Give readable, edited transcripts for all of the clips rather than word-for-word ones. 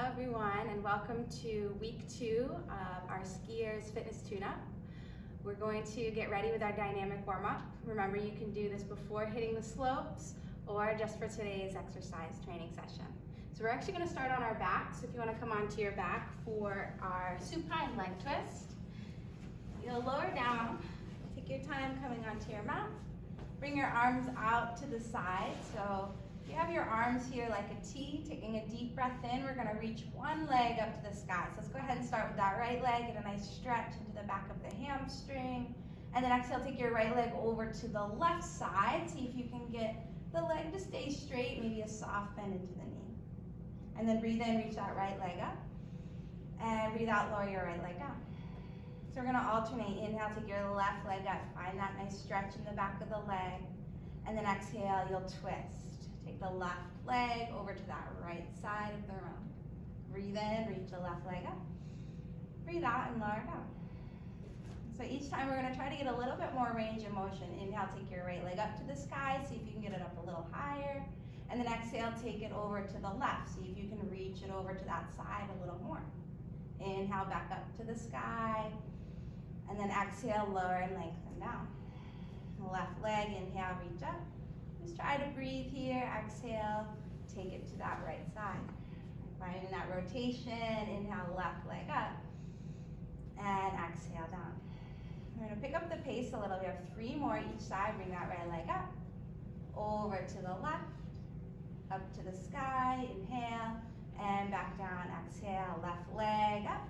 everyone, and welcome to week 2 of our skiers fitness tune-up. We're going to get ready with our dynamic warm-up. Remember, you can do this before hitting the slopes or just for today's exercise training session. So we're actually going to start on our back. So if you want to come onto your back for our supine leg twist, you'll lower down, take your time coming onto your mat, bring your arms out to the side. So you have your arms here like a T, taking a deep breath in. We're going to reach one leg up to the sky. So let's go ahead and start with that right leg. Get a nice stretch into the back of the hamstring. And then exhale, take your right leg over to the left side. See if you can get the leg to stay straight, maybe a soft bend into the knee. And then breathe in, reach that right leg up. And breathe out, lower your right leg down. So we're going to alternate. Inhale, take your left leg up. Find that nice stretch in the back of the leg. And then exhale, you'll twist. Take the left leg over to that right side of the room. Breathe in, reach the left leg up. Breathe out and lower down. So each time we're going to try to get a little bit more range of motion. Inhale, take your right leg up to the sky. See if you can get it up a little higher. And then exhale, take it over to the left. See if you can reach it over to that side a little more. Inhale, back up to the sky. And then exhale, lower and lengthen down. Left leg, inhale, reach up. Just try to breathe here. Exhale, take it to that right side. Finding that rotation. Inhale, left leg up. And exhale down. We're going to pick up the pace a little. We have 3 more each side. Bring that right leg up. Over to the left. Up to the sky. Inhale. And back down. Exhale. Left leg up.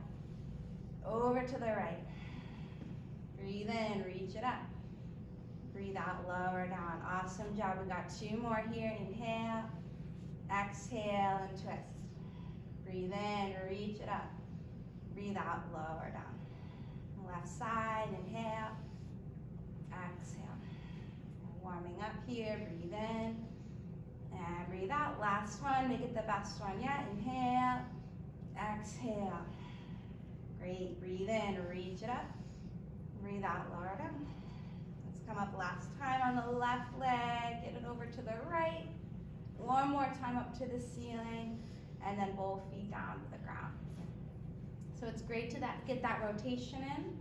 Over to the right. Breathe in. Reach it up. Breathe out, lower down. Awesome job. We got 2 more here. Inhale, exhale, and twist. Breathe in, reach it up. Breathe out, lower down. Left side, inhale, exhale. Warming up here, breathe in, and breathe out. Last one, make it the best one yet. Inhale, exhale. Great, breathe in, reach it up. Breathe out, lower down. Come up last time on the left leg, get it over to the right. One more time up to the ceiling, and then both feet down to the ground. So it's great to get that rotation in.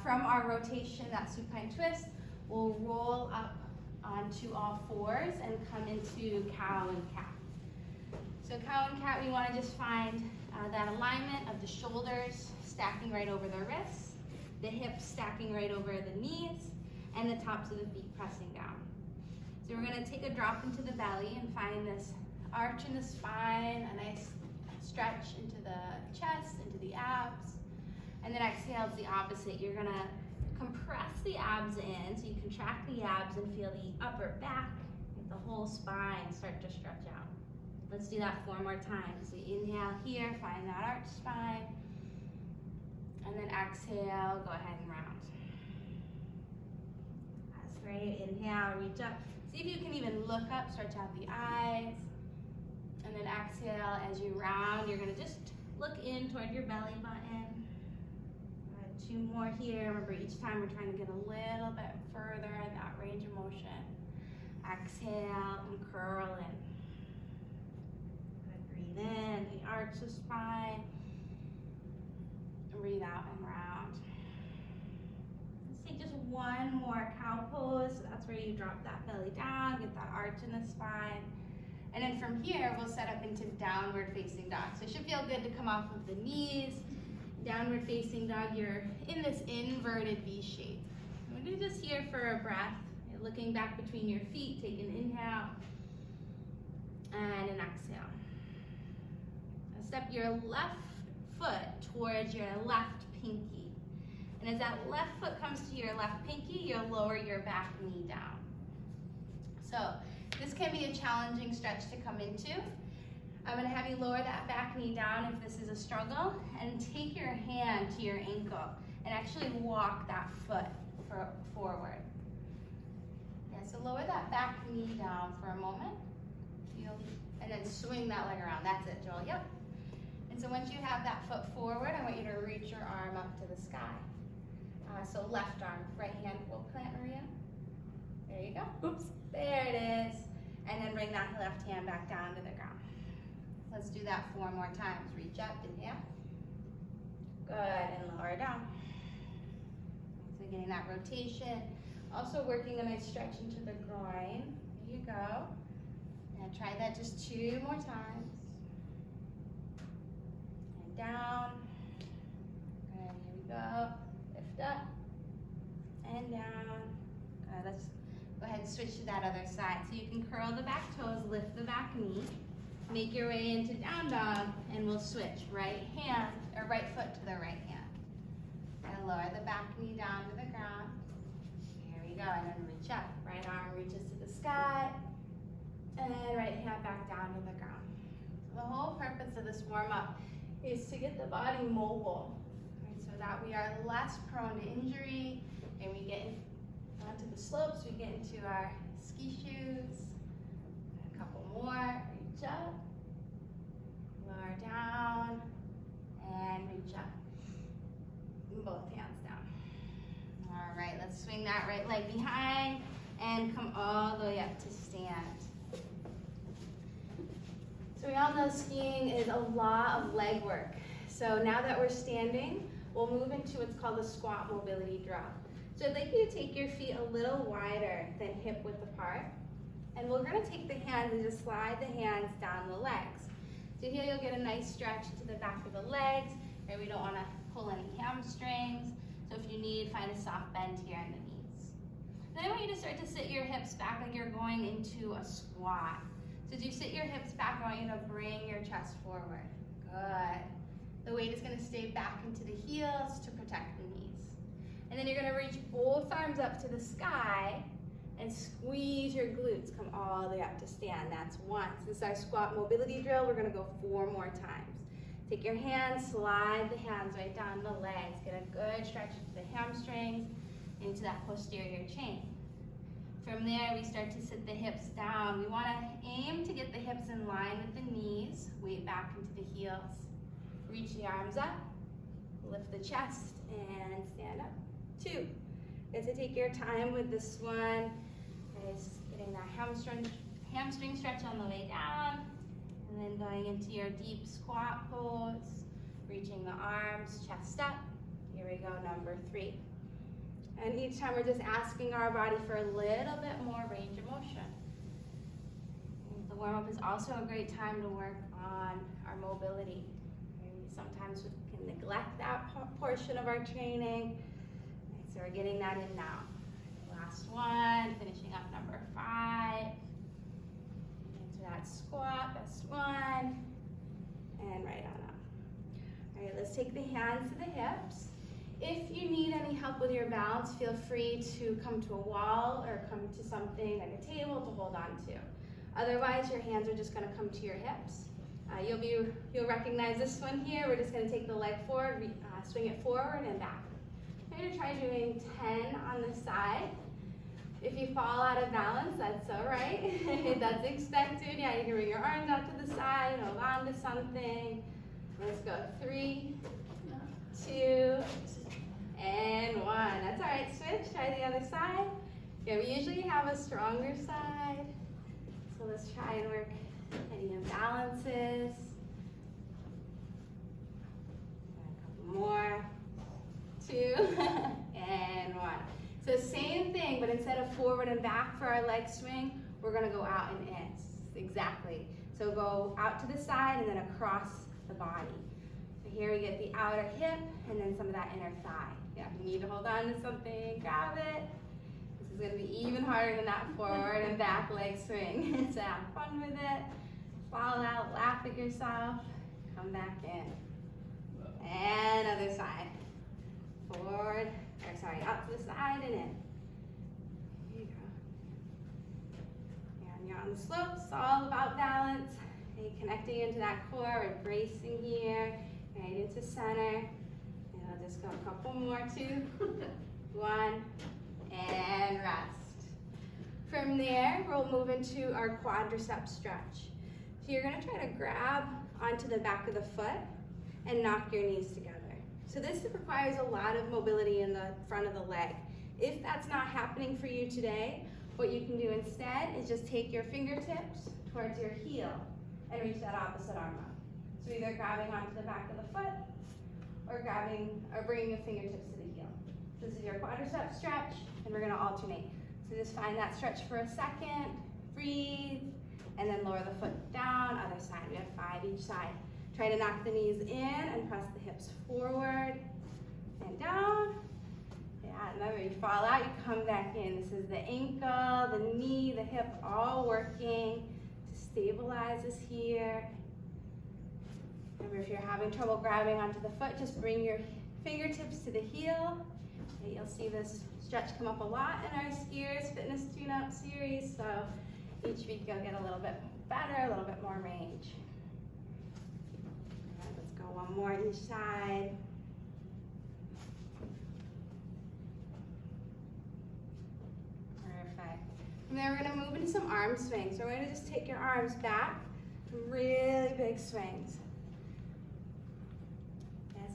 From our rotation, that supine twist, we'll roll up onto all 4s and come into cow and cat. So cow and cat, we want to just find that alignment of the shoulders stacking right over the wrists, the hips stacking right over the knees, and the tops of the feet pressing down. So we're going to take a drop into the belly and find this arch in the spine, a nice stretch into the chest, into the abs. And then exhale is the opposite. You're going to compress the abs in, so you contract the abs and feel the upper back, the whole spine start to stretch out. Let's do that 4 more times. So inhale here, find that arch spine. And then exhale, go ahead and round. Great, inhale, reach up. See if you can even look up, stretch out the eyes. And then exhale, as you round, you're gonna just look in toward your belly button. 2 more here. Remember, each time we're trying to get a little bit further in that range of motion. Exhale and curl in. Breathe in, the arch the spine. Breathe out and round. Take just 1 more cow pose. So that's where you drop that belly down, get that arch in the spine. And then from here, we'll set up into downward facing dog. So it should feel good to come off of the knees. Downward facing dog, you're in this inverted V shape. We're gonna do this here for a breath. You're looking back between your feet, take an inhale and an exhale. Now step your left foot towards your left pinky. And as that left foot comes to your left pinky, you'll lower your back knee down. So this can be a challenging stretch to come into. I'm going to have you lower that back knee down if this is a struggle, and take your hand to your ankle and actually walk that foot forward. Yeah, so lower that back knee down for a moment. And then swing that leg around. That's it, Joel. Yep. And so once you have that foot forward, I want you to reach your arm up to the sky. So left arm, right hand will plant, Maria. There you go. Oops. There it is. And then bring that left hand back down to the ground. Let's do that 4 more times. Reach up, inhale. Good, and lower down. So getting that rotation. Also working a nice stretch into the groin. There you go. And try that just 2 more times. And down. Good, here we go. Lift up. And down. Good, let's go ahead and switch to that other side. So you can curl the back toes, lift the back knee. Make your way into down dog, and we'll switch right hand, or right foot to the right hand. And lower the back knee down to the ground. Here we go, and then reach up. Right arm reaches to the sky, and right hand back down to the ground. So the whole purpose of this warm-up is to get the body mobile, right, so that we are less prone to injury, and we get onto the slopes, we get into our ski shoes. A couple more. Reach up, lower down, and reach up. Both hands down. All right, let's swing that right leg behind and come all the way up to stand. So we all know skiing is a lot of leg work. So now that we're standing, we'll move into what's called a squat mobility drill. So I'd like you to take your feet a little wider than hip width apart. And we're going to take the hands and just slide the hands down the legs. So here you'll get a nice stretch to the back of the legs, and we don't want to pull any hamstrings. So if you need, find a soft bend here in the knees. Then I want you to start to sit your hips back like you're going into a squat. So as you sit your hips back, I want you to bring your chest forward. Good. The weight is going to stay back into the heels to protect the knees. And then you're going to reach both arms up to the sky and squeeze your glutes, come all the way up to stand. That's 1. So this is our squat mobility drill. We're gonna go 4 more times. Take your hands, slide the hands right down the legs. Get a good stretch to the hamstrings into that posterior chain. From there, we start to sit the hips down. We wanna aim to get the hips in line with the knees, weight back into the heels. Reach the arms up, lift the chest, and stand up. 2. Good to take your time with this one. Nice, getting that hamstring stretch on the way down, and then going into your deep squat pose, reaching the arms, chest up. Here we go, number 3. And each time we're just asking our body for a little bit more range of motion. And the warm-up is also a great time to work on our mobility. Sometimes we can neglect that portion of our training. So we're getting that in now. Last one, finishing up number 5. Into that squat, best one. And right on up. All right, let's take the hands to the hips. If you need any help with your balance, feel free to come to a wall or come to something like a table to hold on to. Otherwise, your hands are just gonna come to your hips. You'll recognize this one here. We're just gonna take the leg forward, swing it forward and back. I'm going to try doing 10 on the side. If you fall out of balance, that's all right. That's expected. Yeah, you can bring your arms out to the side, hold on to something. Let's go. 3, 2, and 1. That's all right. Switch. Try the other side. Yeah, we usually have a stronger side. So let's try and work any imbalances. A couple more. 2, and 1. So same thing, but instead of forward and back for our leg swing, we're gonna go out and in. Exactly. So go out to the side and then across the body. So here we get the outer hip and then some of that inner thigh. Yeah, if you need to hold on to something, grab it. This is gonna be even harder than that forward and back leg swing. So have fun with it. Fall out, laugh at yourself, come back in. And other side. Forward, or sorry, out to the side and in. Here you go. And you're on the slopes, all about balance. And connecting into that core, we're bracing here, right into center. And I'll just go a couple more, 2, 1, and rest. From there, we'll move into our quadricep stretch. So you're gonna try to grab onto the back of the foot and knock your knees together. So this requires a lot of mobility in the front of the leg. If that's not happening for you today, what you can do instead is just take your fingertips towards your heel and reach that opposite arm up. So either grabbing onto the back of the foot or bringing your fingertips to the heel. This is your quadricep stretch, and we're gonna alternate. So just find that stretch for a second, breathe, and then lower the foot down, other side. We have 5 each side. Try to knock the knees in and press the hips forward and down. Yeah, remember, you fall out, you come back in. This is the ankle, the knee, the hip, all working to stabilize us here. Remember, if you're having trouble grabbing onto the foot, just bring your fingertips to the heel. And you'll see this stretch come up a lot in our skiers fitness tune-up series. So each week you'll get a little bit better, a little bit more range. All right, let's go one more each side. Perfect. And then we're gonna move into some arm swings. So we're gonna just take your arms back, really big swings.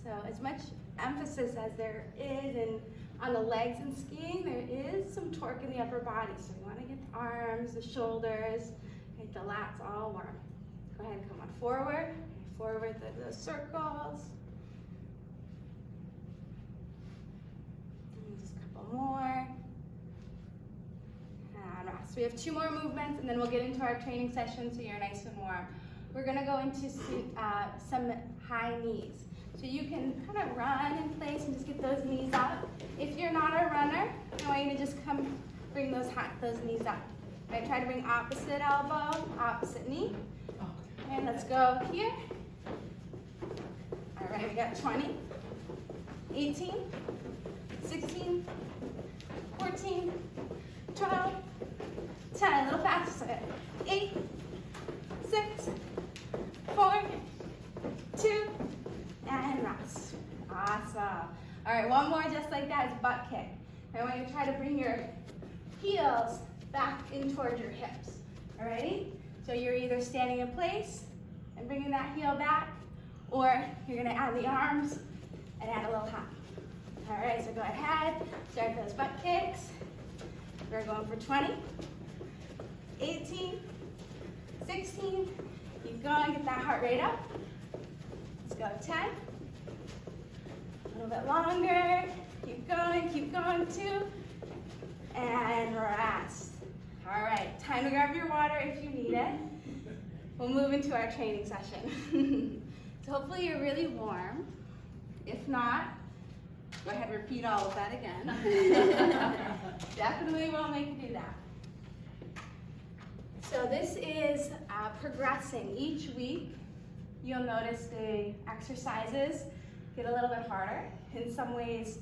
So as much emphasis as there is on the legs in skiing, there is some torque in the upper body. So we want to get the arms, the shoulders, get the lats all warm. Go ahead and come on forward the circles. And just a couple more. And rest. We have 2 more movements, and then we'll get into our training session so you're nice and warm. We're going to go into some high knees. So you can kind of run in place and just get those knees up. If you're not a runner, I want you to just come bring those knees up. Right, try to bring opposite elbow, opposite knee. And let's go here. All right, we got 20, 18, 16, 14, 12, 10, a little faster. 8, 6, 4, 2, and rest. Awesome. All right, one more just like that is butt kick. I want you to try to bring your heels back in towards your hips. All righty? So you're either standing in place and bringing that heel back, or you're gonna add the arms and add a little hop. All right, so go ahead, start those butt kicks. We're going for 20, 18, 16, keep going, get that heart rate up. Let's go 10, a little bit longer, keep going, 2, and rest. All right, time to grab your water if you need it. We'll move into our training session. So hopefully you're really warm. If not, go ahead and repeat all of that again. Definitely won't make you do that. So this is progressing each week. You'll notice the exercises get a little bit harder. In some ways,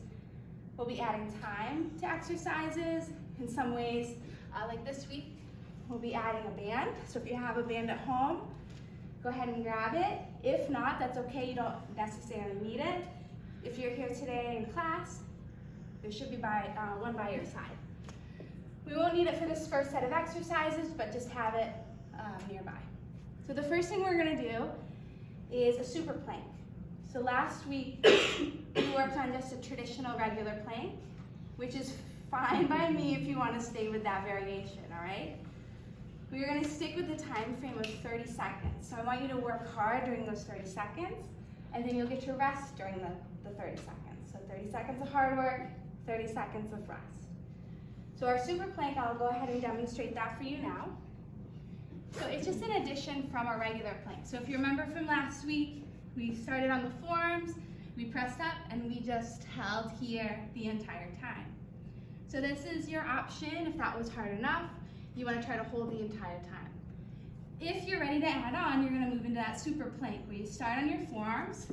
we'll be adding time to exercises. In some ways, like this week, we'll be adding a band. So if you have a band at home, go ahead and grab it. If not, that's okay, you don't necessarily need it. If you're here today in class, there should be one by your side. We won't need it for this first set of exercises, but just have it nearby. So the first thing we're gonna do is a super plank. So last week, we worked on just a traditional regular plank, which is fine by me if you want to stay with that variation, all right? We're going to stick with the time frame of 30 seconds. So I want you to work hard during those 30 seconds, and then you'll get your rest during the 30 seconds. So 30 seconds of hard work, 30 seconds of rest. So our super plank, I'll go ahead and demonstrate that for you now. So it's just an addition from our regular plank. So if you remember from last week, we started on the forearms, we pressed up, and we just held here the entire time. So this is your option. If that was hard enough, you want to try to hold the entire time. If you're ready to add on, you're going to move into that super plank where you start on your forearms.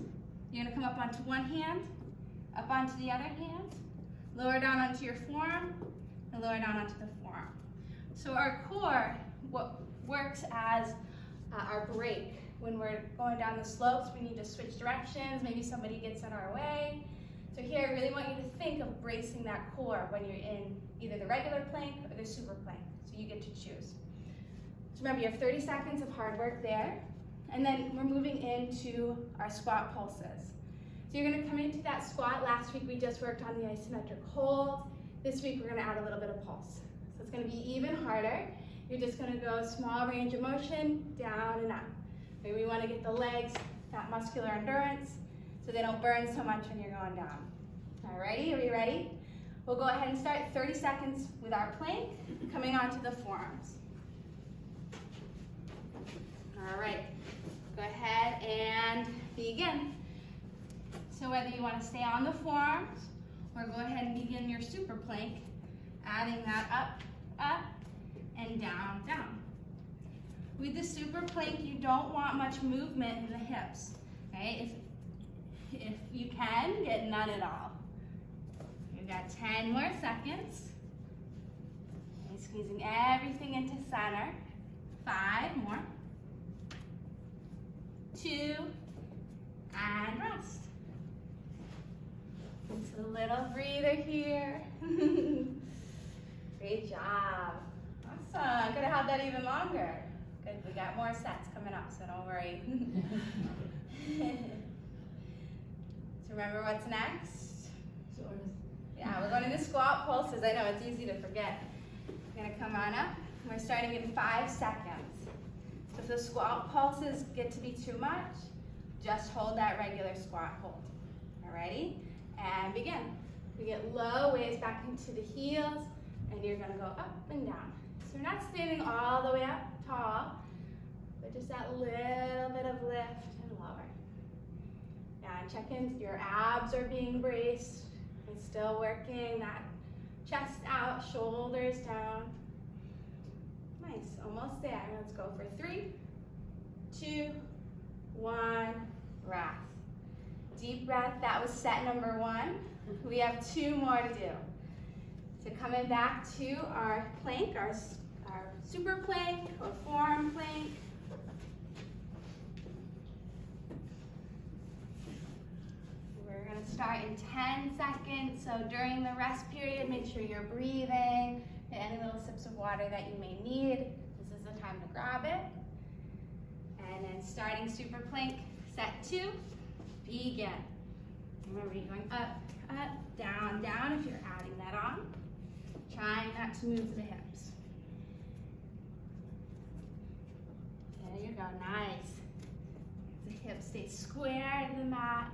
You're going to come up onto one hand, up onto the other hand, lower down onto your forearm, and lower down onto the forearm. So our core, what works as our brake. When we're going down the slopes, we need to switch directions. Maybe somebody gets in our way. So here, I really want you to think of bracing that core when you're in either the regular plank or the super plank. So you get to choose. So remember, you have 30 seconds of hard work there. And then we're moving into our squat pulses. So you're gonna come into that squat. Last week, we just worked on the isometric hold. This week, we're gonna add a little bit of pulse. So it's gonna be even harder. You're just gonna go small range of motion, down and up. Maybe we wanna get the legs that muscular endurance so they don't burn so much when you're going down. Alrighty, are we ready? We'll go ahead and start 30 seconds with our plank, coming onto the forearms. All right, go ahead and begin. So whether you want to stay on the forearms or go ahead and begin your super plank, adding that up, up, and down, down. With the super plank, you don't want much movement in the hips, right? If you can, get none at all. You've got 10 more seconds. Okay, squeezing everything into center. 5 more. 2, and rest. Just a little breather here. Great job. Awesome. Could have had that even longer. Good. We got more sets coming up, so don't worry. So remember what's next? Yeah, we're going into squat pulses. I know it's easy to forget. We're going to come on up. We're starting in 5 seconds. So if the squat pulses get to be too much, just hold that regular squat hold. Alrighty? And begin. We get low, waist back into the heels, and you're gonna go up and down. So you're not standing all the way up tall, but just that little bit of lift and lower. And check in, your abs are being braced and still working that chest out, shoulders down. Nice, almost there. Let's go for 3, 2, 1, rest. Deep breath, that was set number 1. We have 2 more to do. So coming back to our plank, our super plank or forearm plank. We're gonna start in 10 seconds. So during the rest period, make sure you're breathing. Any little sips of water that you may need, this is the time to grab it. And then starting super plank, set 2, begin. Remember, you're going up, up, down, down if you're adding that on. Trying not to move the hips. There you go, nice. The hips stay square to the mat.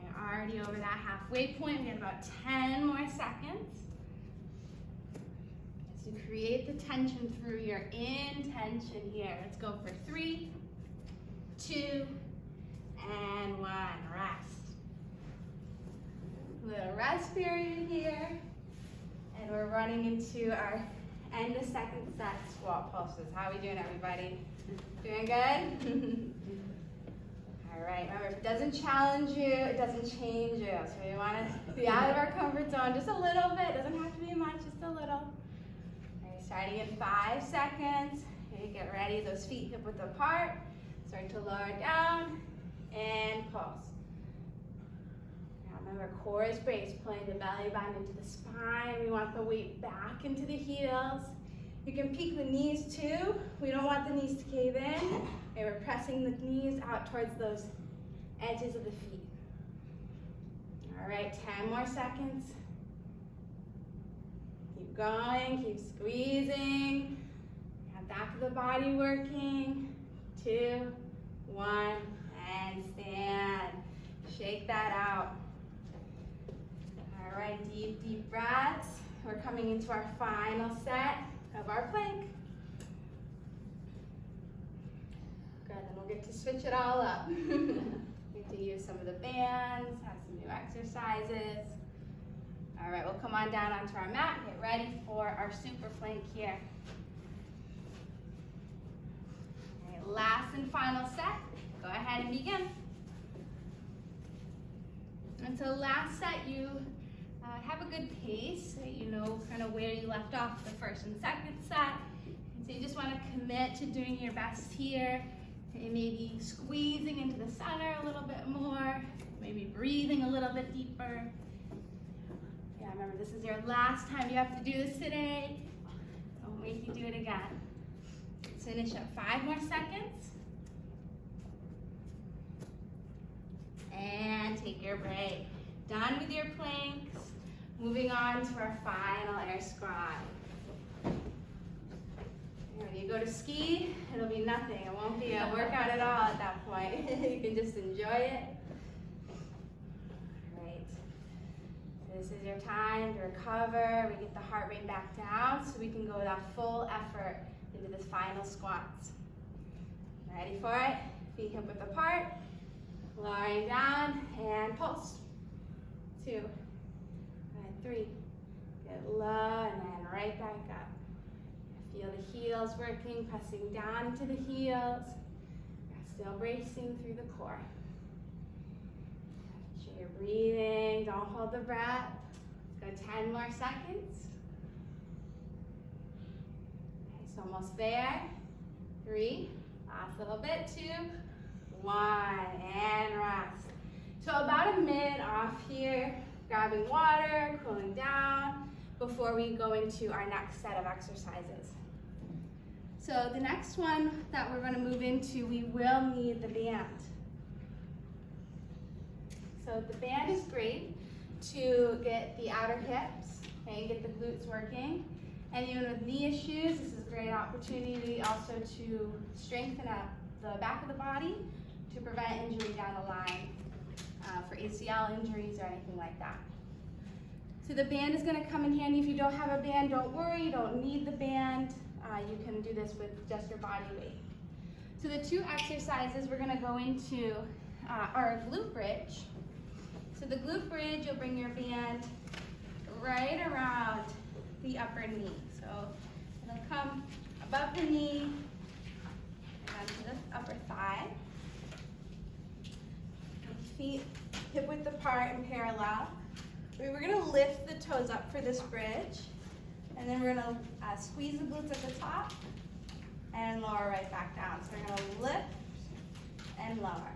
You're already over that halfway point. We have about 10 more seconds. So create the tension through your intention here. Let's go for 3, 2, and 1. Rest. Little rest period here. And we're running into our end of second set squat pulses. How are we doing, everybody? Doing good? All right, remember, if it doesn't challenge you, it doesn't change you. So we want to be out of our comfort zone just a little bit. It doesn't have to be much, just a little. All right, starting in 5 seconds. Okay, get ready, those feet hip width apart. Start to lower down and pulse. Now remember, core is braced, pulling the belly button into the spine. We want the weight back into the heels. You can peek the knees too. We don't want the knees to cave in. Okay, we're pressing the knees out towards those edges of the feet. All right, 10 more seconds. Keep going, keep squeezing. Back of the body working. 2, 1, and stand. Shake that out. All right, deep, deep breaths. We're coming into our final set of our plank. Good, then we'll get to switch it all up. Get to use some of the bands, have some new exercises. All right, we'll come on down onto our mat, get ready for our super plank here. Okay, last and final set. Go ahead and begin. And so last set, you have a good pace, so you know kind of where you left off the first and second set. And so you just want to commit to doing your best here. And maybe squeezing into the center a little bit more, maybe breathing a little bit deeper. Yeah, remember this is your last time you have to do this today. Don't make you do it again. Let's finish up 5 more seconds. And take your break. Done with your planks. Moving on to our final air squat. And when you go to ski, it'll be nothing. It won't be a workout at all at that point. You can just enjoy it. All right. So this is your time to recover. We get the heart rate back down so we can go that full effort into this final squats. Ready for it? Feet hip width apart. Lowering down and pulse. 2 and 3. Get low and then right back up. Feel the heels working, pressing down into the heels. Still bracing through the core. Make sure you're breathing. Don't hold the breath. Let's go 10 more seconds. Okay, it's almost there. 3. Last little bit. 2. 1 and rest. So about a minute off here, grabbing water, cooling down before we go into our next set of exercises. So the next one that we're going to move into, we will need the band. So the band is great to get the outer hips, okay, get the glutes working. And even with knee issues, this is a great opportunity also to strengthen up the back of the body to prevent injury down the line for ACL injuries or anything like that. So the band is going to come in handy. If you don't have a band, don't worry, you don't need the band. You can do this with just your body weight. So the 2 exercises we're going to go into are glute bridge. So the glute bridge, you'll bring your band right around the upper knee. So it'll come above the knee and onto the upper thigh. Feet hip width apart and parallel. We're going to lift the toes up for this bridge, and then we're going to squeeze the glutes at the top and lower right back down. So we're going to lift and lower.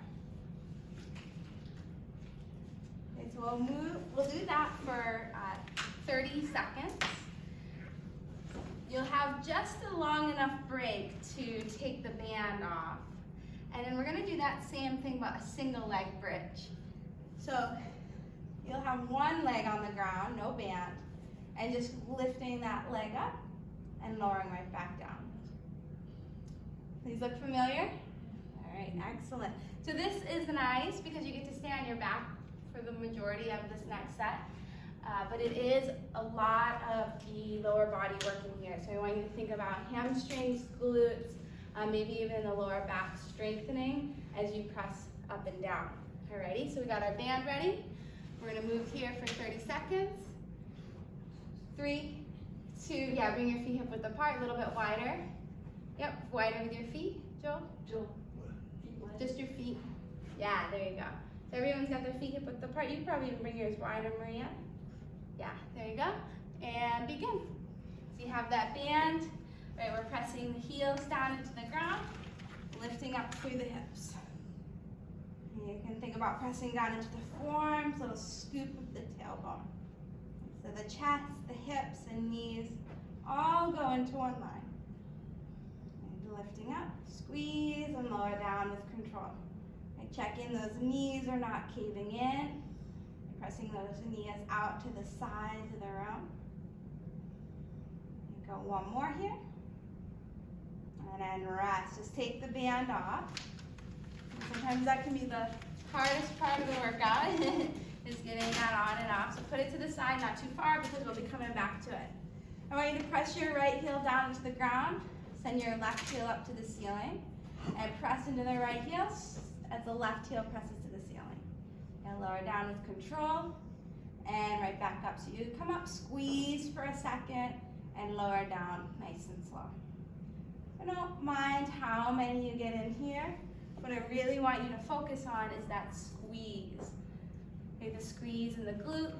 Okay, so we'll do that for 30 seconds. You'll have just a long enough break to take the band off. And then we're going to do that same thing but a single leg bridge. So you'll have one leg on the ground, no band, and just lifting that leg up and lowering right back down. These look familiar? All right, excellent. So this is nice because you get to stay on your back for the majority of this next set. But it is a lot of the lower body working here. So I want you to think about hamstrings, glutes, maybe even the lower back strengthening as you press up and down. Alrighty, so we got our band ready. We're gonna move here for 30 seconds. 3, 2, yeah, bring your feet hip width apart, a little bit wider. Yep, wider with your feet, Joel? Just your feet. Yeah, there you go. So everyone's got their feet hip width apart. You can probably even bring yours wider, Maria. Yeah, there you go. And begin. So you have that band. Right, we're pressing the heels down into the ground, lifting up through the hips. And you can think about pressing down into the forearms, little scoop of the tailbone. So the chest, the hips, and knees all go into one line. And lifting up, squeeze, and lower down with control. And check in those knees are not caving in. Pressing those knees out to the sides of the room. And go one more here. And then rest. Just take the band off. And sometimes that can be the hardest part of the workout, is getting that on and off. So put it to the side, not too far, because we'll be coming back to it. I want you to press your right heel down into the ground. Send your left heel up to the ceiling. And press into the right heel as the left heel presses to the ceiling. And lower down with control. And right back up. So you come up, squeeze for a second, and lower down nice and slow. I don't mind how many you get in here. What I really want you to focus on is that squeeze. Okay, the squeeze in the glute,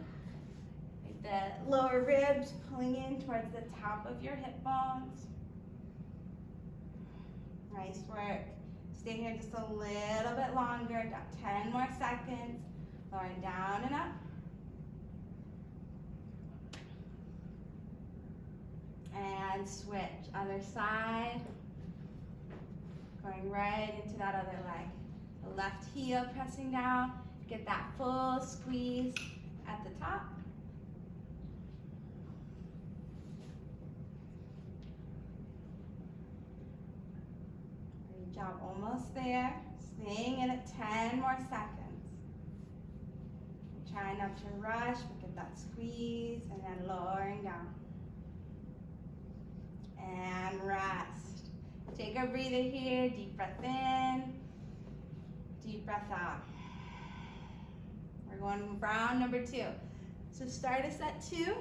the lower ribs pulling in towards the top of your hip bones. Nice work. Stay here just a little bit longer, got 10 more seconds. Lowering down and up. And switch, other side. Going right into that other leg. The left heel pressing down. Get that full squeeze at the top. Good job, almost there. Staying in it 10 more seconds. Try not to rush, but get that squeeze, and then lowering down. And rest. Take a breather here, deep breath in, deep breath out. We're going round number 2. So start us at 2,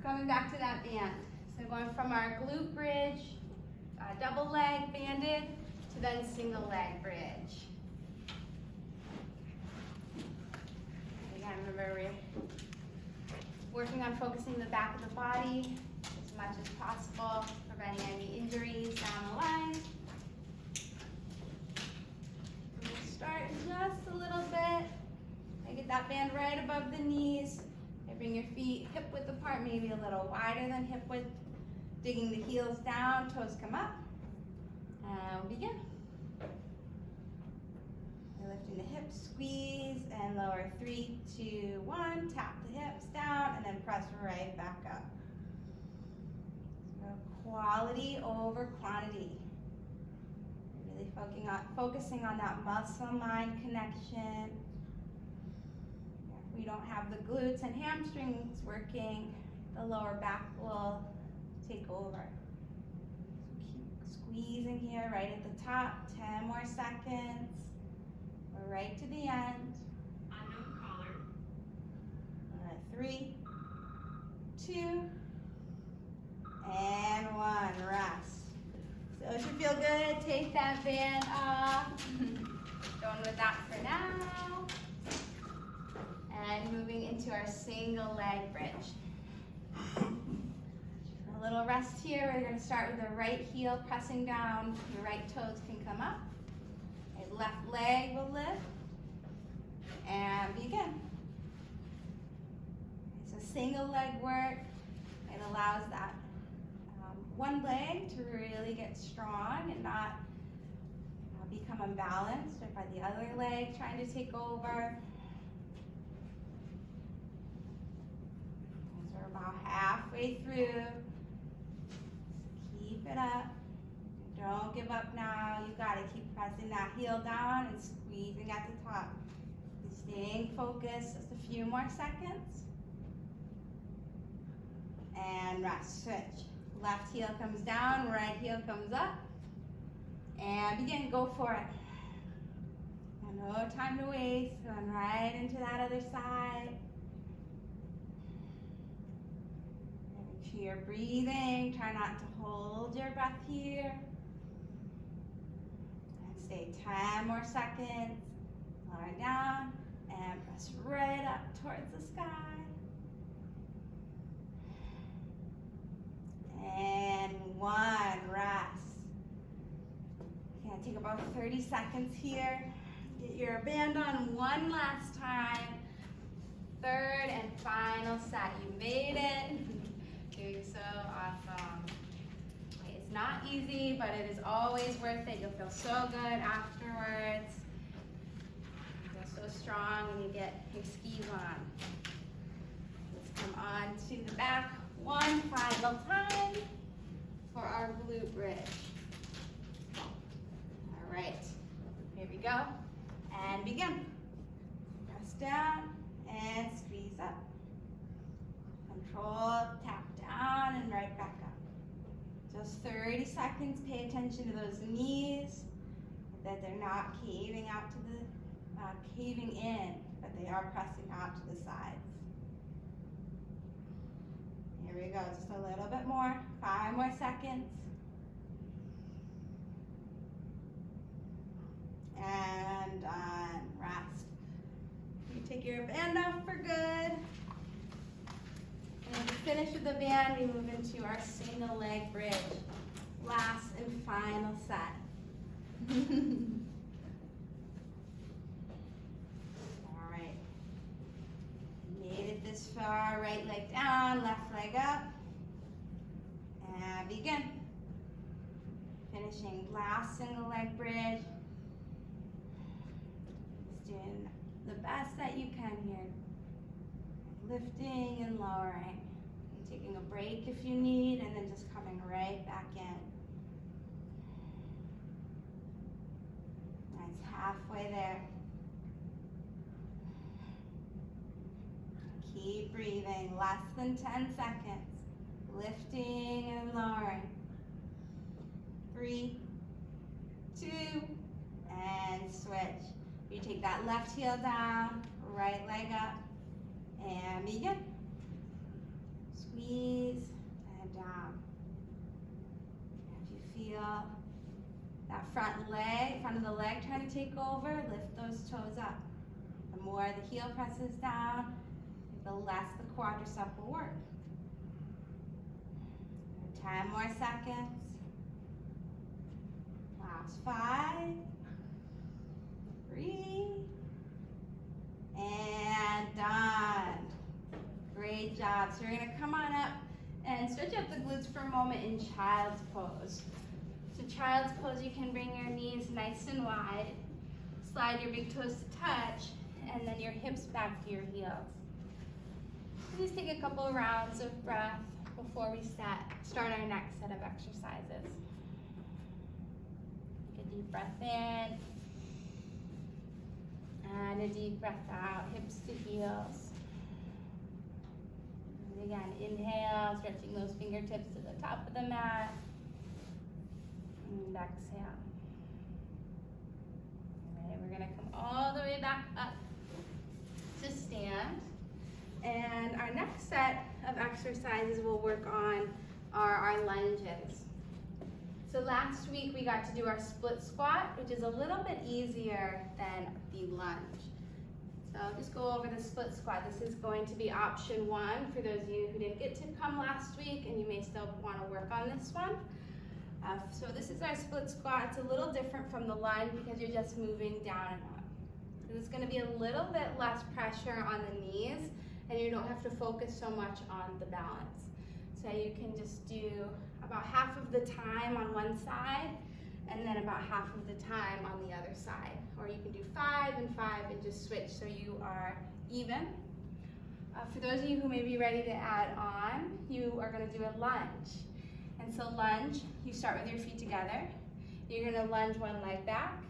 coming back to that band. So going from our glute bridge, double leg banded, to then single leg bridge. Again, remember we're working on focusing the back of the body as much as possible, preventing any injuries down the line. We'll start just a little bit. Get that band right above the knees. And bring your feet hip width apart, maybe a little wider than hip width. Digging the heels down, toes come up. And we'll begin. You're lifting the hips, squeeze, and lower. 3, 2, 1. Tap the hips down, and then press right back up. So quality over quantity. Really focusing on that muscle-mind connection. If we don't have the glutes and hamstrings working, the lower back will take over. Keep squeezing here right at the top. 10 more seconds. We're right to the end. Unknown caller. 3, 2, and 1. Rest. So it should feel good. Take that band off. Going with that for now. And moving into our single leg bridge. A little rest here. We're going to start with the right heel pressing down. Your right toes can come up. Your left leg will lift. And begin. So single leg work. It allows that one leg to really get strong and not become unbalanced, or by the other leg trying to take over. So we're about halfway through. Keep it up. Don't give up now. You gotta keep pressing that heel down and squeezing at the top. Staying focused. Just a few more seconds. And rest. Switch. Left heel comes down, right heel comes up. And begin, go for it. No time to waste. Going right into that other side. Make sure you're breathing. Try not to hold your breath here. And stay 10 more seconds. Lower down and press right up towards the sky. And 1, rest. You're gonna take about 30 seconds here. Get your band on one last time. Third and final set. You made it. Doing so awesome. It's not easy, but it is always worth it. You'll feel so good afterwards. You feel so strong when you get your skis on. Let's come on to the back one final time for our glute bridge. All right, here we go. And begin. Press down and squeeze up. Control, tap down and right back up. Just 30 seconds. Pay attention to those knees, that they're not caving out to the, caving in, but they are pressing out to the sides. Here we go, just a little bit more. 5 more seconds. And rest. You take your band off for good. And to finish with the band, we move into our single leg bridge. Last and final set. All right. Made it this far. Right leg down, left leg up. And begin. Finishing last single leg bridge. Just doing the best that you can here. Lifting and lowering. And taking a break if you need, and then just coming right back in. Nice, halfway there. Keep breathing, less than 10 seconds. Lifting and lowering. 3, 2, and switch. You take that left heel down, right leg up, and begin. Squeeze and down. If you feel that front of the leg trying to take over, lift those toes up. The more the heel presses down, the less the quadricep will work. 10 more seconds. Last 5, 3, and done. Great job. So you're gonna come on up and stretch out the glutes for a moment in child's pose. So child's pose, you can bring your knees nice and wide, slide your big toes to touch, and then your hips back to your heels. Please take a couple rounds of breath before we start our next set of exercises. Take a deep breath in, and a deep breath out, hips to heels. And again, inhale, stretching those fingertips to the top of the mat, and exhale. All right, we're gonna come all the way back up to stand. And our next set of exercises we'll work on are our lunges. So last week we got to do our split squat, which is a little bit easier than the lunge. So I'll just go over the split squat. This is going to be option 1 for those of you who didn't get to come last week, and you may still want to work on this one. So this is our split squat. It's a little different from the lunge because you're just moving down and up. So there's going to be a little bit less pressure on the knees, and you don't have to focus so much on the balance. So you can just do about half of the time on one side, and then about half of the time on the other side. Or you can do 5 and 5 and just switch so you are even. For those of you who may be ready to add on, you are going to do a lunge. And so lunge, you start with your feet together. You're going to lunge one leg back,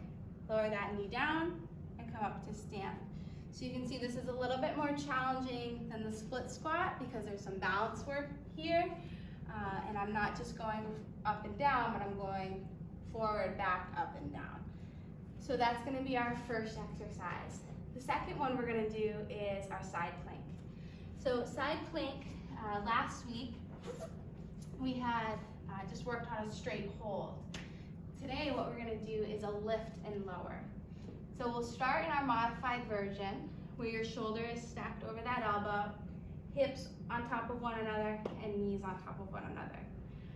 lower that knee down, and come up to stand. So you can see this is a little bit more challenging than the split squat because there's some balance work here. And I'm not just going up and down, but I'm going forward, back, up, and down. So that's going to be our first exercise. The second one we're going to do is our side plank. So side plank, last week we had just worked on a straight hold. Today what we're going to do is a lift and lower. So we'll start in our modified version where your shoulder is stacked over that elbow, hips on top of one another, and knees on top of one another.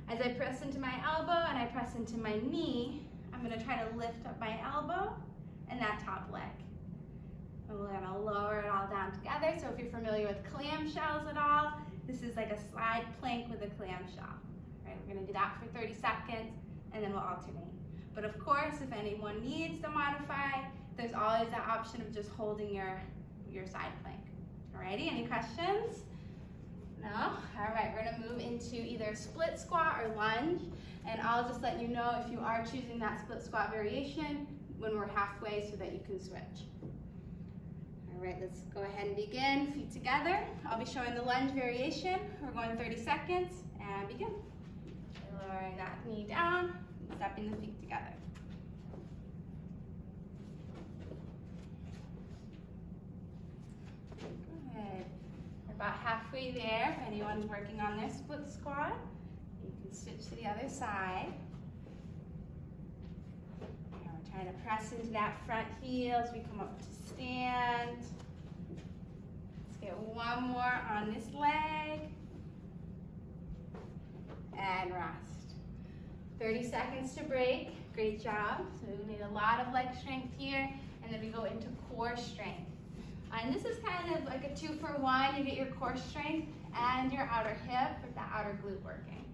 As I press into my elbow and I press into my knee, I'm going to try to lift up my elbow and that top leg. And we're going to lower it all down together. So if you're familiar with clamshells at all, this is like a slide plank with a clamshell. Right? We're going to do that for 30 seconds and then we'll alternate. But of course, if anyone needs to modify, there's always that option of just holding your side plank. Alrighty, any questions? No? All right, we're gonna move into either split squat or lunge, and I'll just let you know if you are choosing that split squat variation when we're halfway so that you can switch. All right, let's go ahead and begin. Feet together. I'll be showing the lunge variation. We're going 30 seconds, and begin. Lowering that knee down, stepping the feet together. Good. We're about halfway there. If anyone's working on their split squat, you can switch to the other side. Now we're trying to press into that front heel as we come up to stand. Let's get one more on this leg. And rest. 30 seconds to break. Great job. So we need a lot of leg strength here, and then we go into core strength. And this is kind of like a 2-for-1. You get your core strength and your outer hip with that outer glute working.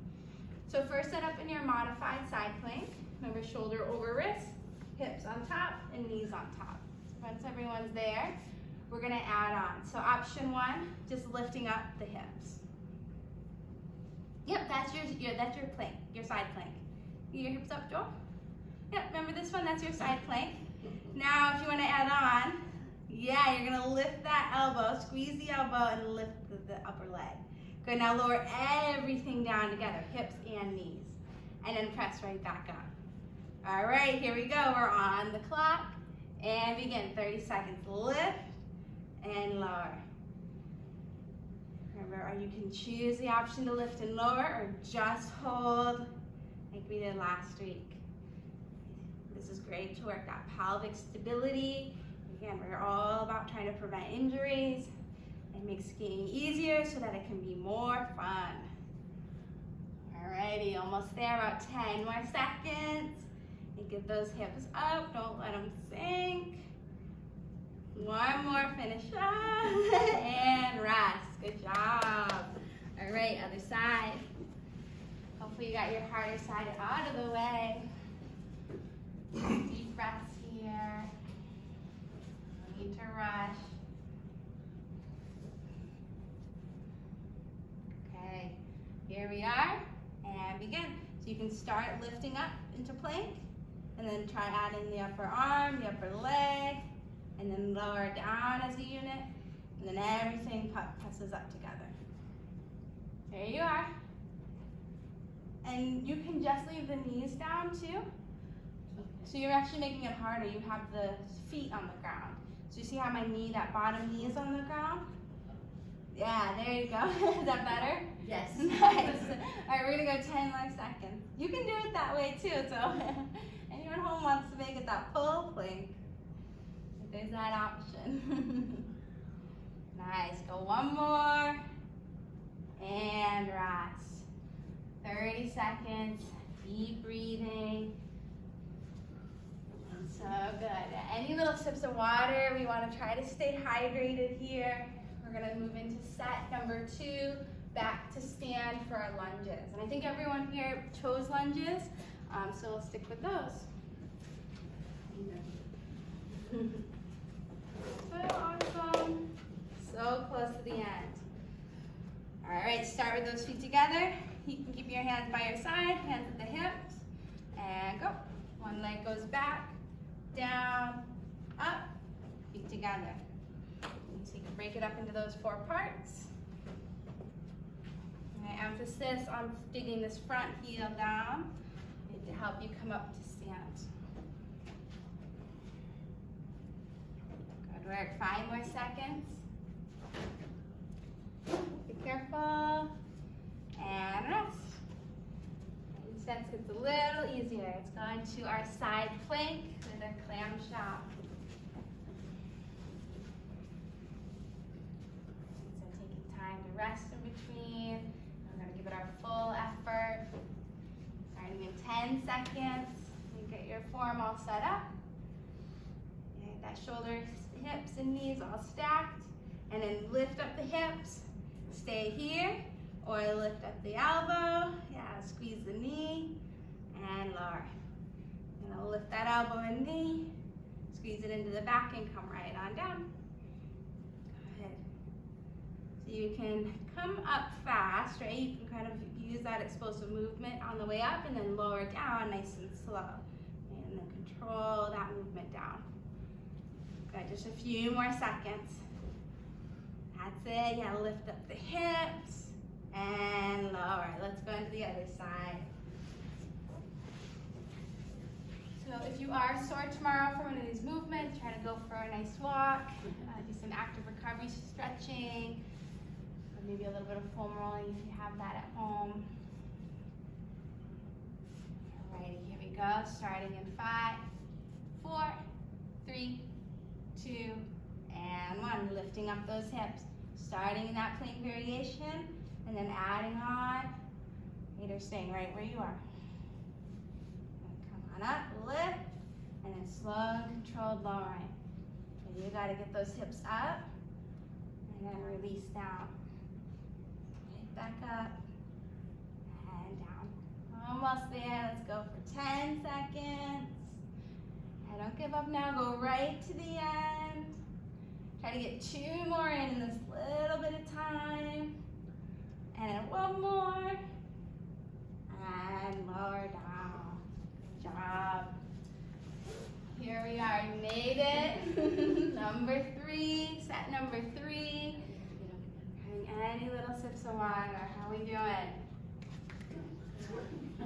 So first set up in your modified side plank. Remember, shoulder over wrist, hips on top, and knees on top. So once everyone's there, we're gonna add on. So option 1, just lifting up the hips. Yep, that's your plank, your side plank. Get your hips up, Joel. Yep, remember this one, that's your side plank. Now if you want to add on, yeah, you're going to lift that elbow, squeeze the elbow and lift the upper leg. Good, now lower everything down together, hips and knees. And then press right back up. All right, here we go. We're on the clock. And begin, 30 seconds. Lift and lower. Remember, you can choose the option to lift and lower or just hold like we did last week. This is great to work that pelvic stability. Again, we're all about trying to prevent injuries and make skiing easier so that it can be more fun. Alrighty, almost there, about 10 more seconds. And get those hips up, don't let them sink. One more, finish up, and rest. Good job. All right, other side. Hopefully you got your harder side out of the way. Deep breaths here. No need to rush. Okay, here we are, and begin. So you can start lifting up into plank, and then try adding the upper arm, the upper leg, and then lower down as a unit, and then everything presses up together. There you are. And you can just leave the knees down too. So you're actually making it harder. You have the feet on the ground. So you see how my knee, that bottom knee is on the ground? Yeah, there you go. Is that better? Yes. Nice. All right, we're gonna go 10 more seconds. You can do it that way too, so anyone home wants to make it that full plank, there's that option. Nice, go one more, and rest. 30 seconds, deep breathing. So good. Any little sips of water, we want to try to stay hydrated here. We're gonna move into set number 2, back to stand for our lunges. And I think everyone here chose lunges, so we'll stick with those. So awesome. So close to the end. All right, start with those feet together. You can keep your hands by your side, hands at the hips, and go. One leg goes back, down, up, feet together. So you can break it up into those 4 parts. My emphasis on digging this front heel down to help you come up to stand. Good work, 5 more seconds. Be careful, and rest. In sense, it's a little easier. It's going to our side plank with a clamshell. So taking time to rest in between. We're going to give it our full effort. Starting in 10 seconds. You get your form all set up. Get that shoulders, hips, and knees all stacked. And then lift up the hips. Stay here. Or lift up the elbow. Yeah, squeeze the knee. And lower. And I'll lift that elbow and knee. Squeeze it into the back and come right on down. Good. So you can come up fast, right? You can kind of use that explosive movement on the way up and then lower down nice and slow. And then control that movement down. Good, just a few more seconds. That's it, yeah, lift up the hips and lower. Let's go into the other side. So if you are sore tomorrow from one of these movements, try to go for a nice walk, do some active recovery stretching, or maybe a little bit of foam rolling if you have that at home. Alrighty, here we go, starting in 5, 4, 3, 2, and 1. Lifting up those hips, starting in that plank variation, and then adding on, either staying right where you are. Come on up, lift, and then slow and controlled lowering. So you gotta get those hips up, and then release down. Get back up, and down. Almost there, let's go for 10 seconds. And don't give up now, go right to the end. Try to get 2 more in this little bit of time. And then 1 more. And lower down. Good job. Here we are made it. Number 3, set number 3. Having any little sips of water. How are we doing?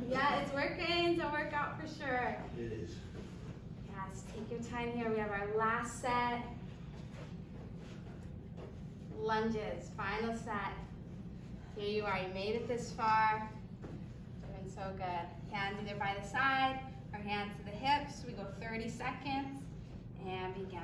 Yeah, it's working. It's a workout for sure. It is. Yes, take your time here. We have our last set. Lunges, final set. Here you are. You made it this far. Doing so good. Hands either by the side or hands to the hips. We go 30 seconds and begin.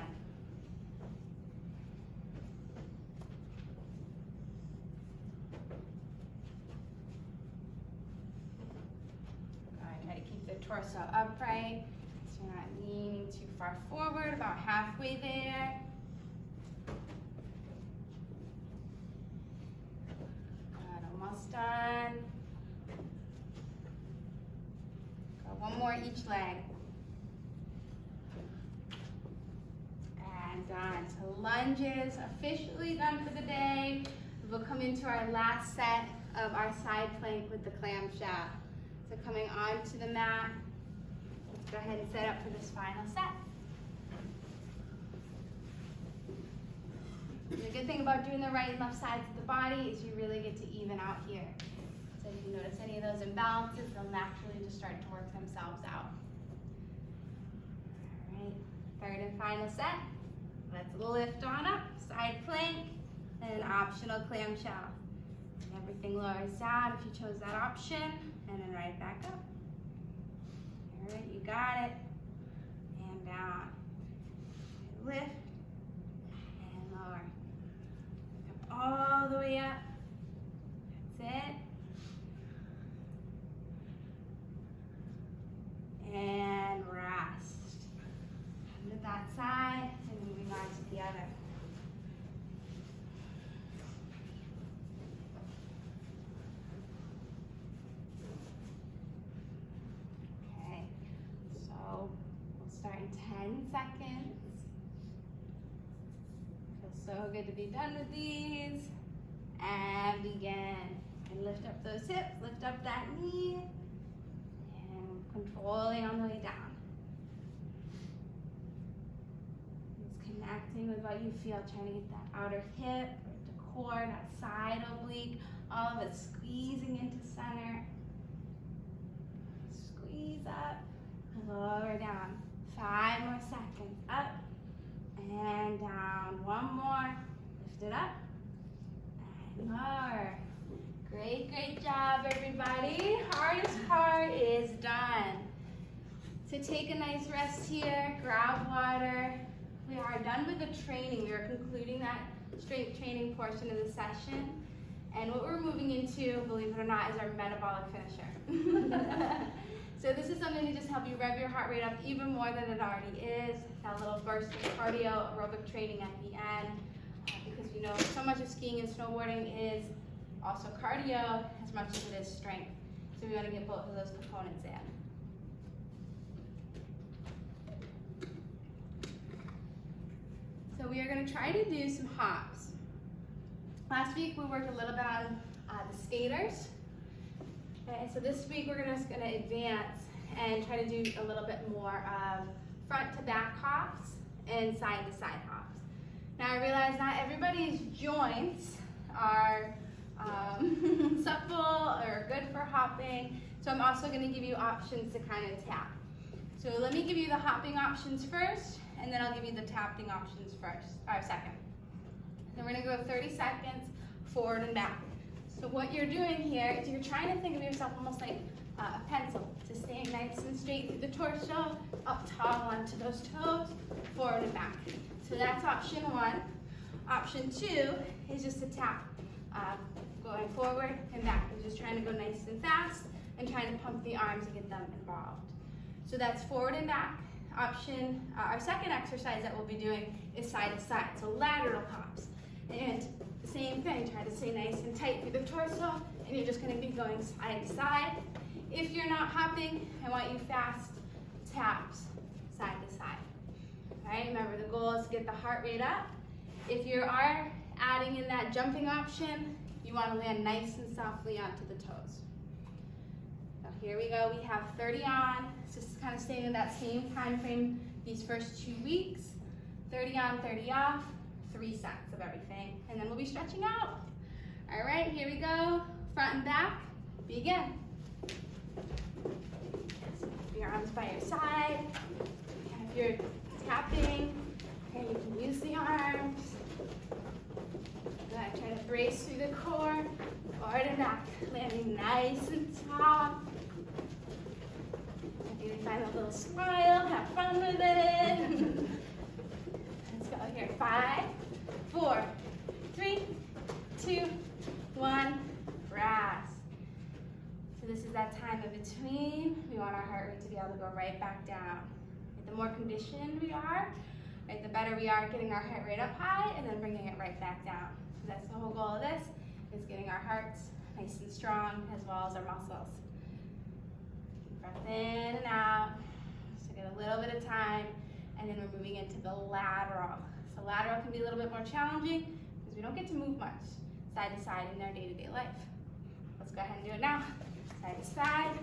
Try to keep the torso upright so you're not leaning too far forward, about halfway there. Good, almost done. Go one more each leg. And done. So lunges, officially done for the day. We'll come into our last set of our side plank with the clamshell. So coming onto the mat, let's go ahead and set up for this final set. And the good thing about doing the right and left sides of the body is you really get to even out here. So if you notice any of those imbalances, they'll naturally just start to work themselves out. All right, third and final set. Let's lift on up, side plank, and an optional clamshell. And everything lowers down if you chose that option, and then right back up. All right, you got it. And down. Lift and lower. Come all the way up. That's it. And rest. Come to that side and moving on to the other. Okay, so we'll start in 10 seconds. Feels so good to be done with these. And begin. And lift up those hips, lift up that knee. And controlling on the way down. Connecting with what you feel, trying to get that outer hip, the core, that side oblique, all of it squeezing into center. Squeeze up, lower down. 5 more seconds. Up and down. One more. Lift it up and lower. Great, great job, everybody. Hardest part is done. So take a nice rest here, grab water. We are done with the training. We are concluding that strength training portion of the session. And what we're moving into, believe it or not, is our metabolic finisher. So this is something to just help you rev your heart rate up even more than it already is. That little burst of cardio, aerobic training at the end. Because you know, so much of skiing and snowboarding is also cardio as much as it is strength. So we want to get both of those components in. So we are going to try to do some hops. Last week we worked a little bit on the skaters. Okay, so this week we're just going to advance and try to do a little bit more of front to back hops and side to side hops. Now I realize not everybody's joints are supple or good for hopping, so I'm also going to give you options to kind of tap. So let me give you the hopping options first, and then I'll give you the tapping options second. Then we're going to go 30 seconds forward and back. So what you're doing here is you're trying to think of yourself almost like a pencil, so staying nice and straight through the torso, up tall onto those toes, forward and back. So that's option 1. Option 2 is just to tap, going forward and back. We're just trying to go nice and fast and trying to pump the arms and get them involved. So that's forward and back. Option, our second exercise that we'll be doing is side to side, so lateral hops. And same thing, try to stay nice and tight through the torso, and you're just going to be going side to side. If you're not hopping, I want you fast taps, side to side. All right, remember the goal is to get the heart rate up. If you are adding in that jumping option, you want to land nice and softly onto the toes. So here we go, we have 30 on, just kind of staying in that same time frame These first 2 weeks, 30 on, 30 off, 3 sets of everything, and then we'll be stretching out. All right, here we go. Front and back, begin. Keep your arms by your side. If you're tapping, okay, you can use the arms. Good, try to brace through the core, forward and back, landing nice and soft. Maybe find a little smile, have fun with it. Let's go here, 5, 4, 3, 2, 1, rest. So this is that time in between. We want our heart rate to be able to go right back down. The more conditioned we are, right, the better we are at getting our heart rate up high and then bringing it right back down. So that's the whole goal of this, is getting our hearts nice and strong as well as our muscles. Deep breath in and out. So get a little bit of time, and then we're moving into the lateral. So lateral can be a little bit more challenging because we don't get to move much side to side in our day-to-day life. Let's go ahead and do it now. Side to side.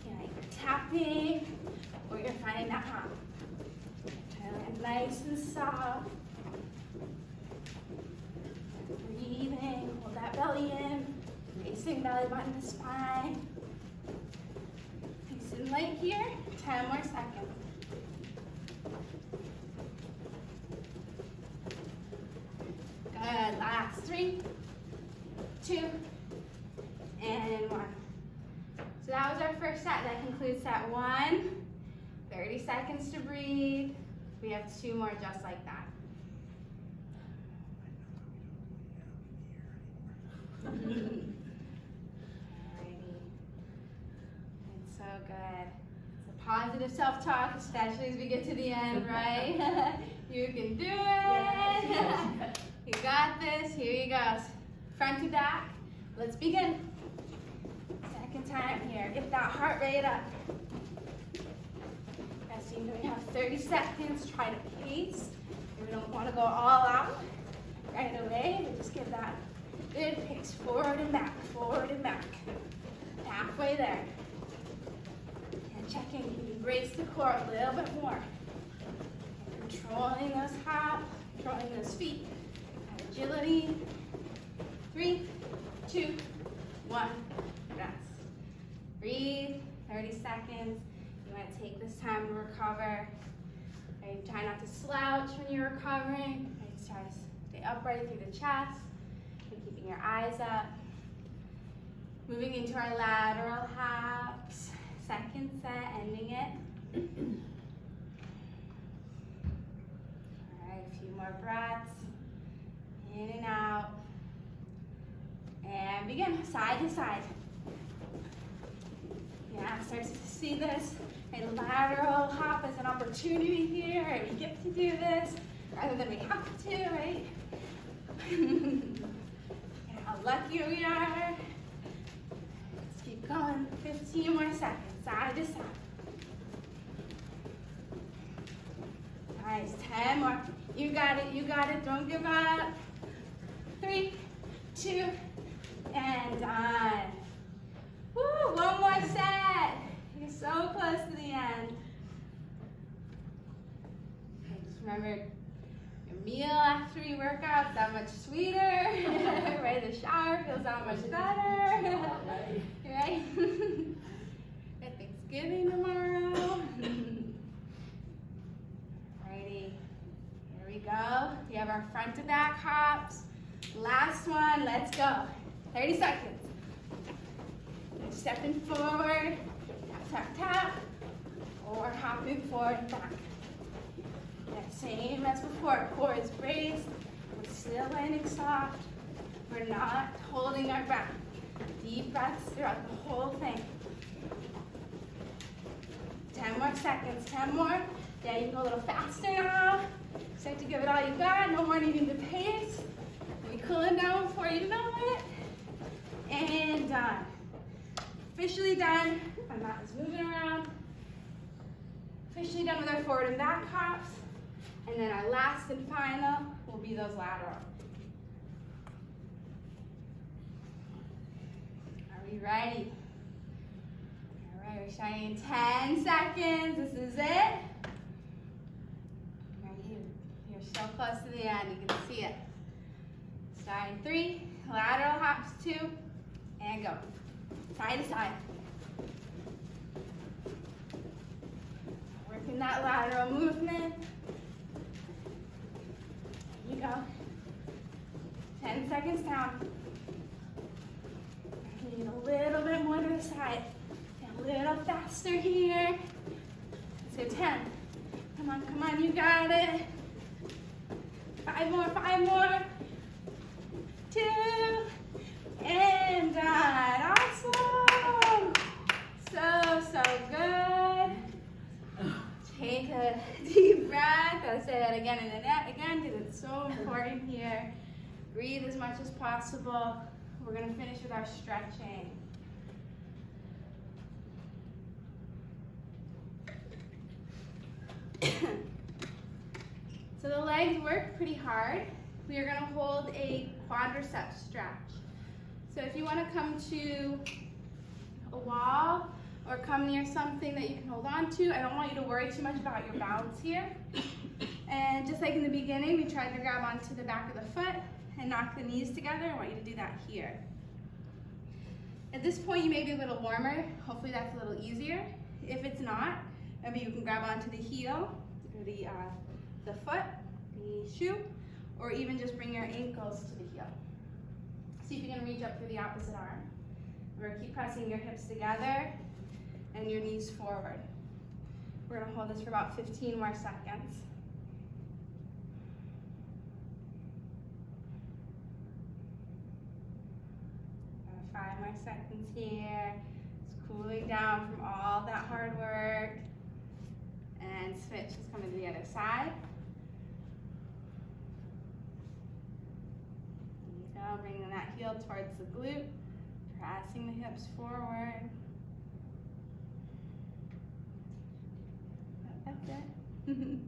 You're tapping, or you're finding that hop. Try to land nice and soft. Breathing, hold that belly in, facing belly button to spine. Nice and light here, 10 more seconds. Good, last 3, 2, and 1. So that was our first set. That concludes set 1. 30 seconds to breathe. We have 2 more just like that. Alrighty. It's so good. It's a positive self-talk, especially as we get to the end, right? You can do it. Yes. You got this. Here you go. Front to back. Let's begin. Second time here. Get that heart rate up. As you know, we have 30 seconds. Try to pace. We don't want to go all out right away. We just give that good pace. Forward and back. Forward and back. Halfway there. And checking. Can you brace the core a little bit more? Controlling those hops. Controlling those feet. Agility. 3, 2, 1. Rest. Breathe. 30 seconds. You want to take this time to recover. Right? Try not to slouch when you're recovering. Right? Try to stay upright through the chest. And keeping your eyes up. Moving into our lateral hops. Second set, ending it. All right, a few more breaths. In and out. And begin, side to side. Yeah, start to see this. A lateral hop as an opportunity here. Right? We get to do this rather than we have to, right? Yeah, how lucky we are. Let's keep going. 15 more seconds, side to side. Nice, 10 more. You got it, don't give up. 3, 2, and done. Woo, one more set. You're so close to the end. Okay, just remember, your meal after you work out is that much sweeter. Right, the shower feels that much better. Right? At Thanksgiving tomorrow. Alrighty, here we go. We have our front to back hops. Last one, let's go. 30 seconds. Stepping forward, tap, tap, tap, or hopping forward and back. Yeah, same as before, core is braced, we're still landing soft, we're not holding our breath. Deep breaths throughout the whole thing. 10 more seconds, 10 more. Yeah, you can go a little faster now. Start to give it all you got, no more needing to pace. We'll be cooling down before you know it. And done. Officially done. My mat is moving around. Officially done with our forward and back hops. And then our last and final will be those lateral. Are we ready? All right, we're starting in 10 seconds. This is it. So close to the end, you can see it. Start in 3, lateral hops 2, and go. Side to side. Working that lateral movement. There you go. 10 seconds down. Need a little bit more to the side. A little faster here. So 10. Come on, you got it. 5 more. 2, and done. Awesome. So good. Take a deep breath. I'll say that again and again because it's so important here. Breathe as much as possible. We're going to finish with our stretching. So the legs work pretty hard. We are going to hold a quadricep stretch. So if you want to come to a wall or come near something that you can hold on to, I don't want you to worry too much about your balance here. And just like in the beginning, we tried to grab onto the back of the foot and knock the knees together. I want you to do that here. At this point, you may be a little warmer. Hopefully that's a little easier. If it's not, maybe you can grab onto the heel, or the foot, the shoe, or even just bring your ankles to the heel. See if you can reach up through the opposite arm. We're gonna keep pressing your hips together and your knees forward. We're gonna hold this for about 15 more seconds. 5 more seconds here. It's cooling down from all that hard work. And switch, just coming to the other side. There you go, bringing that heel towards the glute, pressing the hips forward. That's it. You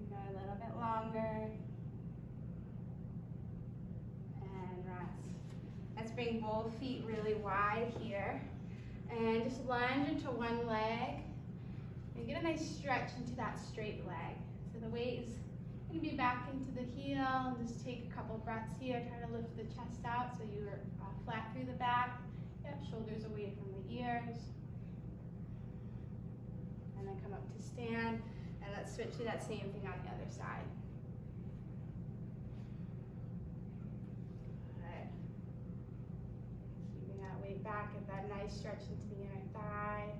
go a little bit longer. And rest. Let's bring both feet really wide here. And just lunge into one leg. And get a nice stretch into that straight leg. So the weight is going to be back into the heel. Just take a couple breaths here. Try to lift the chest out so you're flat through the back. Yep, shoulders away from the ears. And then come up to stand. And let's switch to that same thing on the other side. Good. Keeping that weight back, get that nice stretch into the inner thigh.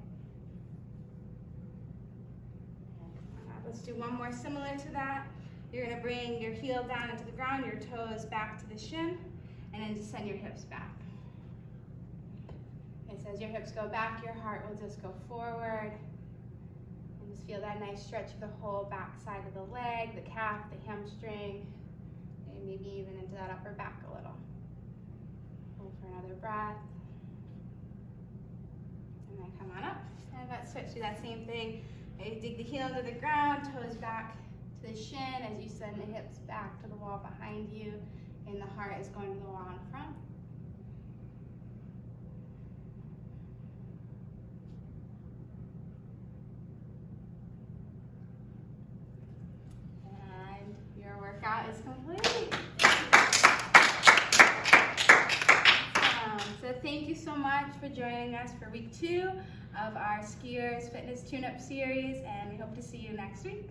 Let's do one more similar to that. You're going to bring your heel down into the ground, your toes back to the shin, and then just send your hips back. Okay, so as your hips go back, your heart will just go forward. And just feel that nice stretch of the whole back side of the leg, the calf, the hamstring, and maybe even into that upper back a little. Hold for another breath. And then come on up. And let's switch to that same thing. Okay, dig the heel into the ground, toes back to the shin as you send the hips back to the wall behind you, and the heart is going to the wall in front. And your workout is complete. So thank you so much for joining us for week 2 of our Skiers Fitness Tune-Up series, and we hope to see you next week.